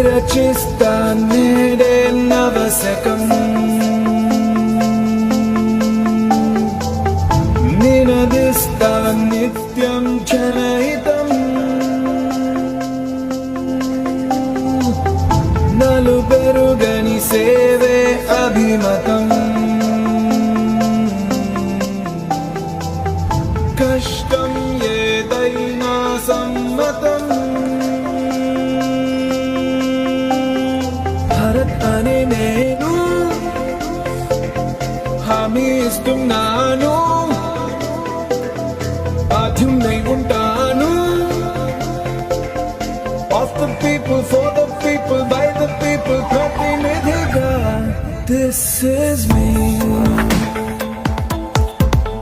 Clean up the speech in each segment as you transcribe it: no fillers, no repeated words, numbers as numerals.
విరచిస్తా నేడే నవశకం నినదిస్తా నిత్యం జనహితం నలుబెరుగని సేవే అభిమతం కష్టం ఏదైనా సమ్మతం భరత్ అనే నేను హామీ ఇస్తున్నాను బాధ్యున్నై ఉంటాను of the people for the people by the people ప్రతినిధిగా this is me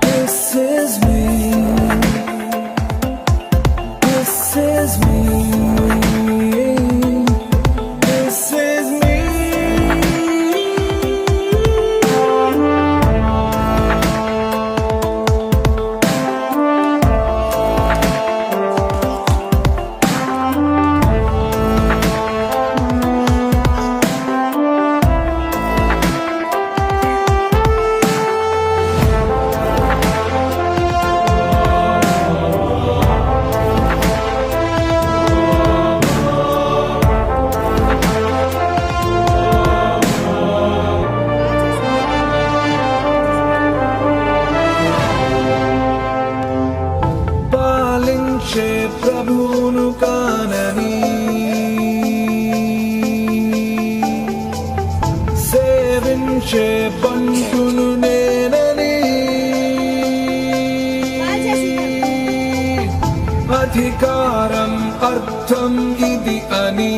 this is me this is me this is me పాలించే ప్రభువును కానని సేవించే బంటును నేనని అధికారం అర్థం ఇది అని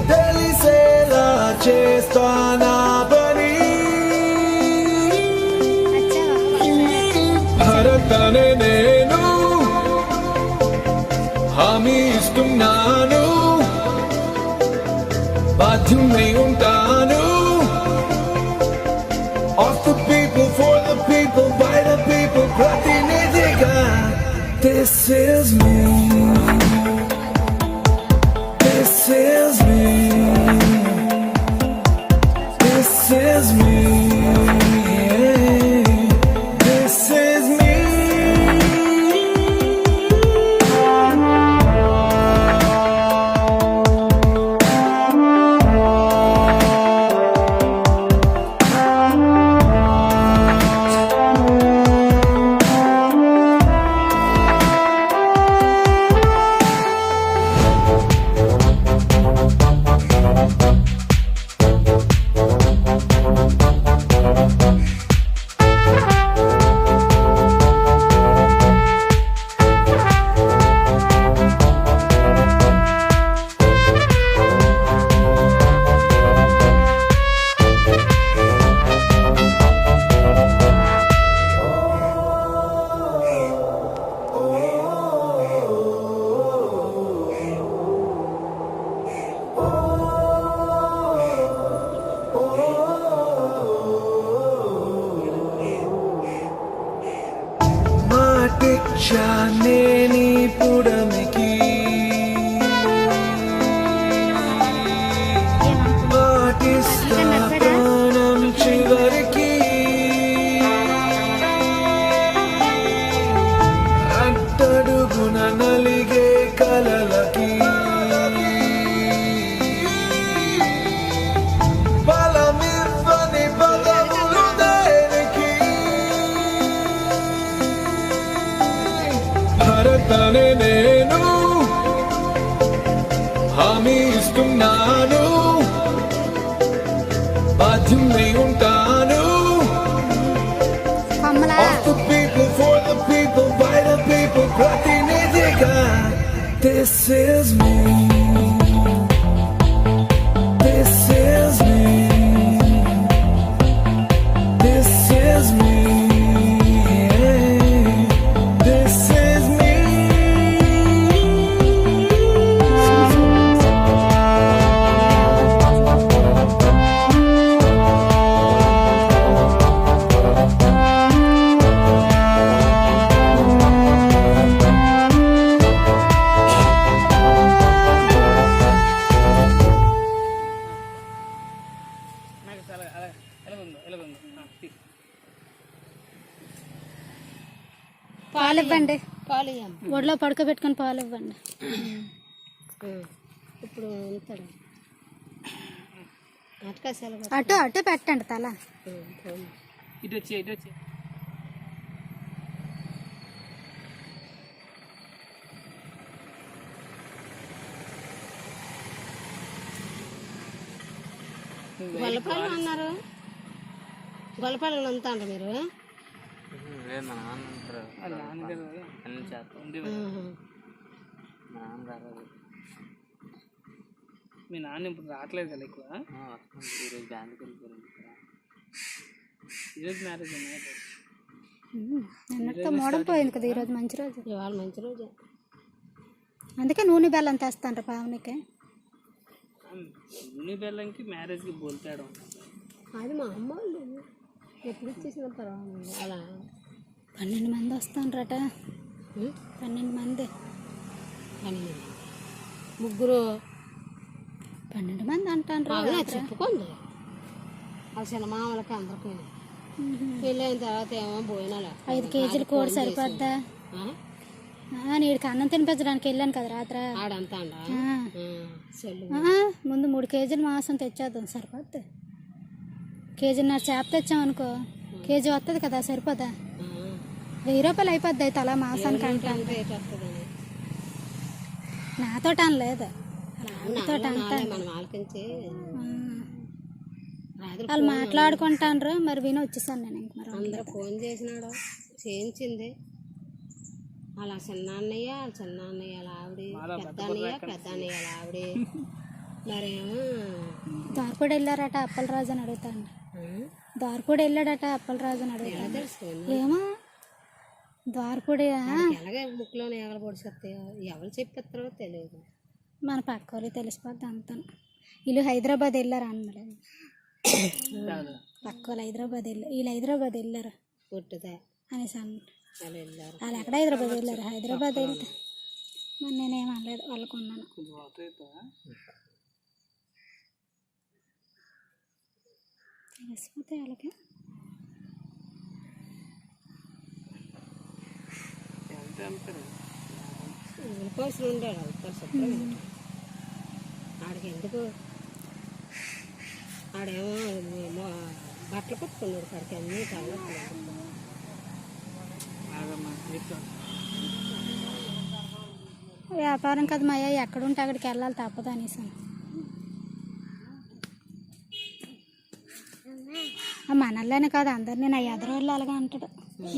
తెలిసేలా చేస్తానా పని భరతనే నేను హామీ ఇస్తున్నాను బాధ్యున్నై ఉంటాను of the people for the people by the people ప్రతినిధిగా this is me this is me this is me this is me మాటిచ్చానే నీ పుడమికి మాటిస్తా ప్రాణం చివరికి అట్టడుగున నలిగే కలలకి బలమివ్వని బలములు దేనికి భరతనే నేను హామీ ఇస్తున్నాను బాధ్యున్నై ఉంటాను of the people for the people by the people ప్రతినిధిగా this is me this is me this is me this is me ఇవ్వండి, పాలు ఇవ్వమ్మ. ఒడిలో పడుకోబెట్టుకొని పాలు ఇవ్వండి. ఇప్పుడు ఉంటాడు అటకాశాలు అటు అటు పెట్టండి తల. ఇటు వచ్చి గొల్లపాలెం అన్నారు. గొల్లపాలెంలో అంతా అంట మీరు. లేదు మా నాన్న ఉంటారు అన్ని చేస్తాం మా నాన్న రాలేదు మీ నాన్న ఇప్పుడు రావట్లేదు కదా ఎక్కువ. వస్తుంది ఈరోజు బ్యాంకుకి వెళ్ళిపోయారు ఈరోజు మ్యారేజ్ ఉన్నాయి. నిన్నటితో మోడం పోయింది కదా, ఈరోజు మంచి రోజు. ఇవాళ మంచి రోజు, అందుకే నూనె బెల్లం తెస్తాండ్రు పావనికి. నూనె బెల్లంకి మ్యారేజ్కి బోల్తాడు. అది మా అమ్మ వాళ్ళు ఎప్పుడు ఇచ్చేసిన పర్వాలేదు. అలా 12 మంది వస్తాండ్రట. 12 మంది, ముగ్గురు 12 మంది అంటాండ్రు. చెప్పుకోండి ఆ చిన్న మామలకి అందరికి. పెళ్ళి అయిన తర్వాత ఏమో భోజనాలు 5 కేజీలు కూర సరిపోద్దా? నీడికి అన్నం తినిపించడానికి వెళ్ళాను కదా రాత్రి. ఆడంతా ముందు 3 కేజీలు మాంసం తెచ్చేద్దాం, సరిపోద్ది. కేజీన్నర చేప తెచ్చామనుకో, కేజీ వస్తుంది కదా, సరిపోదా? 1000 రూపాయలు అయిపోద్ది తలా మాంసానికి. అంటే నాతో అనలేదు, మనం ఆలకించి వాళ్ళు మాట్లాడుకుంటాండ్రు. మరి విని వచ్చేసాను నేను. ఇంక మరి అందరూ ఫోన్ చేసినాడు, చేయించింది. అలా చిన్న అన్నయ్య వాళ్ళ ఆవిడ, పెద్ద అన్నయ్య వాళ్ళ ఆవిడ. మరేమో దారిపూడి వెళ్ళారట అప్పలరాజు అని అడుగుతాను. దారిపూడి వెళ్ళాడట అప్పలరాజు అని అడుగుతాను. ఏమో దారిపూడి ఎలాగే ముక్కులోనే ఎవరు పొడిచేస్తాయో ఎవరు చెప్పిస్తారో తెలియదు. మన పక్క వాళ్ళు తెలిసిపోద్ది అంతా. వీళ్ళు హైదరాబాద్ వెళ్ళారు అన్నాడు. పక్క వాళ్ళు హైదరాబాద్ వెళ్ళారు, వీళ్ళు హైదరాబాద్ వెళ్ళారు పుట్టుదా అనేసి అన్నాడు. వెళ్ళారు వాళ్ళు ఎక్కడ హైదరాబాద్ వెళ్ళారు. హైదరాబాద్ వెళ్తే మరి నేనేం అనలేదు, వాళ్ళకు ఉన్నాను. తెలిసిపోతే వాళ్ళకి ఉల్లిపాయలు ఉండాడు. ఆడికి ఎందుకు ఆడేమో బట్టలు కొట్టుకున్నాడు. కాడికి అన్నీ తగ్గట్లేదు. వ్యాపారం కదా మాయ, ఎక్కడుంటే అక్కడికి వెళ్ళాలి, తప్పదు అనేసాను. మనల్లోనే కాదు అందరినీ నా ఎదరోళ్ళు అలాగా అంటాడు.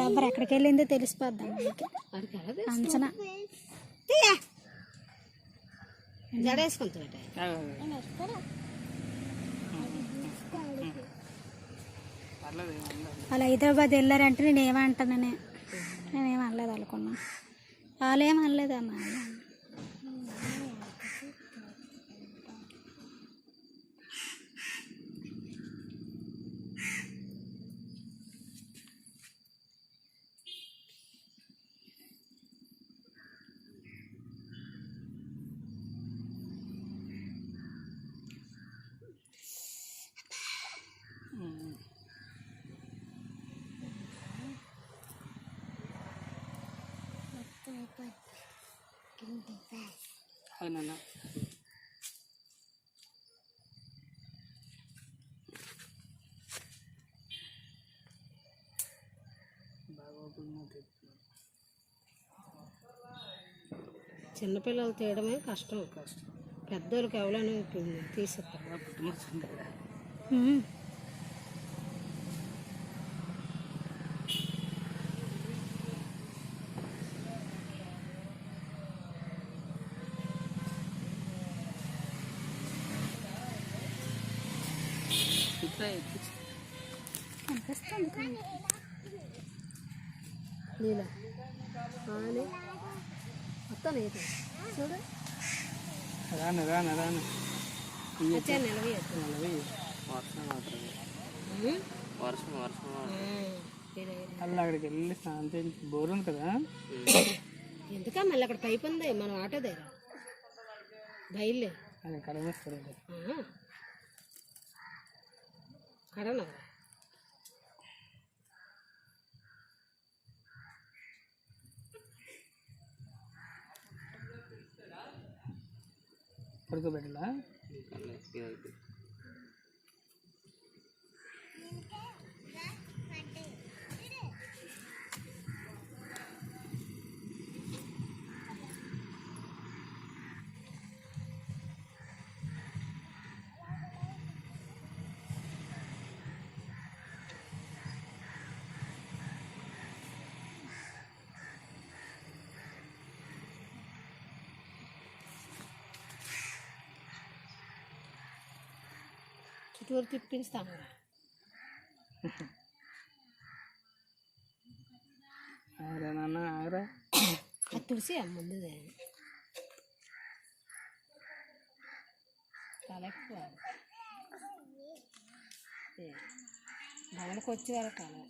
ఎవరు ఎక్కడికి వెళ్ళిందో తెలిసిపోద్దాం అంచనా. జడేసుకుంటాడు. వాళ్ళు హైదరాబాద్ వెళ్ళారంటే నేనేమంటానని నేనేం అనలేదు అనుకున్నాను. వాళ్ళు ఏం అనలేదు అమ్మా. అవునన్నా చిన్నపిల్లలు తీయడమే కష్టం. పెద్దోళ్ళకి ఎవరైనా తీసేస్తారు. నీలా మొత్తం చూడు రాను వచ్చా నిలవి వర్షం అలా అక్కడికి వెళ్ళి స్నానం చేసి బోర్ ఉంది కదా. ఎందుక మళ్ళీ అక్కడ పైపు ఉంది మనం ఆటో దగ్గర బయలు అది కడమేస్తారు కడనా. ఉడకబెట్టాలా? ఇది అయిపోయింది. చుట్టూరు తిప్పించుతాము. ఆగరా నాన్న ఆగరా. అది తుడిసి ముందు చాలా ఎక్కువ బయటకు వచ్చి వరకు కాలం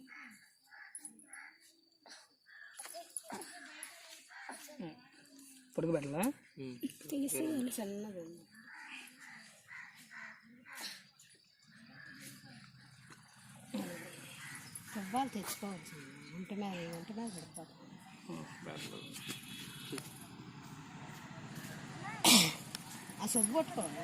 ఉడకబెట్టాలా? చిన్నది సుబ్బాలు తెచ్చుకోవచ్చు. వంట మీద పడిపోతాం. ఆ సుబ్బు పట్టుకోవాలి.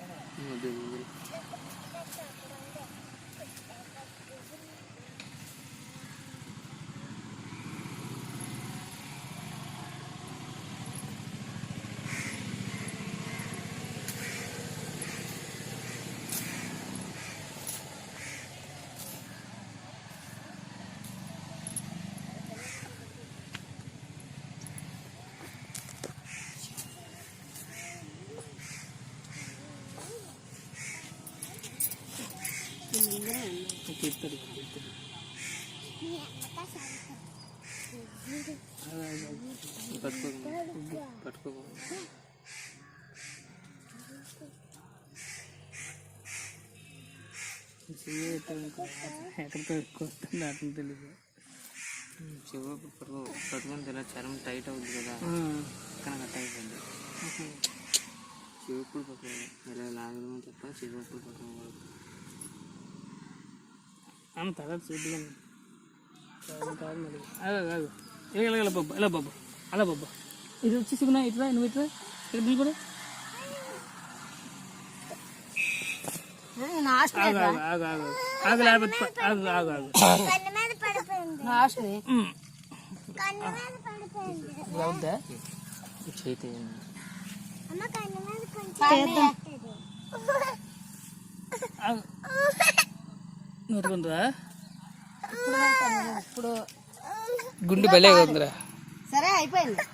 పట్టుకో. ఎక్కడితో ఎక్కువ వస్తుంది అట్లా తెలియదు. చెవు పట్టుకొని తిన చర్మం టైట్ అవుతుంది కదా, అక్కడ కట్ అయిపోయింది. చెవు ఎప్పుడు పట్టుకోవాలి, ఇలా లాగడం తప్ప చెవు ఎప్పుడు పట్టుకోకూడదు. తర్వాత చూద్దాం. కాదు మరి ఆగు ఇలా బాబు, ఇలా బాబు, అలా బాబు. ఇది వచ్చేసి ఇట్లా నువ్వు ఇట్లా ఇక్కడ నిలబడు. ఆగు లేకపోతే ఆగు. అవుద్దా? చేతి నూరుకుందా? ఇప్పుడు గుండె భలే ఉందిరా. సరే అయిపోయింది.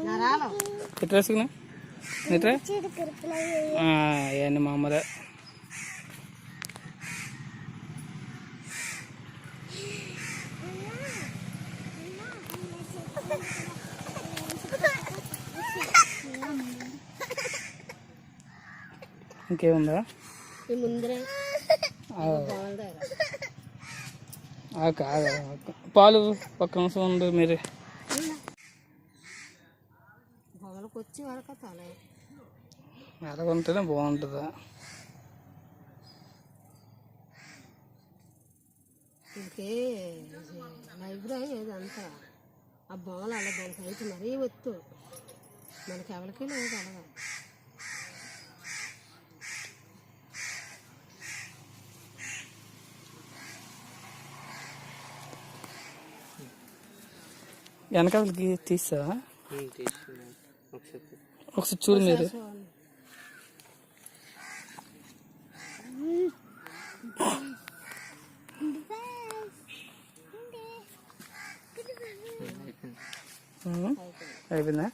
నా రాను ఎట్లా వేసుకున్నా ఎట్లా అవన్నీ మామూలే. ఇంకేముందా? ఈ ముందరే పాలు ఒక్క నిమిషం ఉంది. మీరు బొమ్మలకు వచ్చి వరకు తలే ఎలాగుంటేనే బాగుంటుందా? ఇంకే లైబ్రరీ ఏదంతా ఆ బొమ్మలు అలా దానికి అయితే మరీ వత్తు మనకి ఎవరికి లేదు అలాగా. వెనకాలకి తీసా ఒకసారి చూడు మీరు. అయిపోయిందా?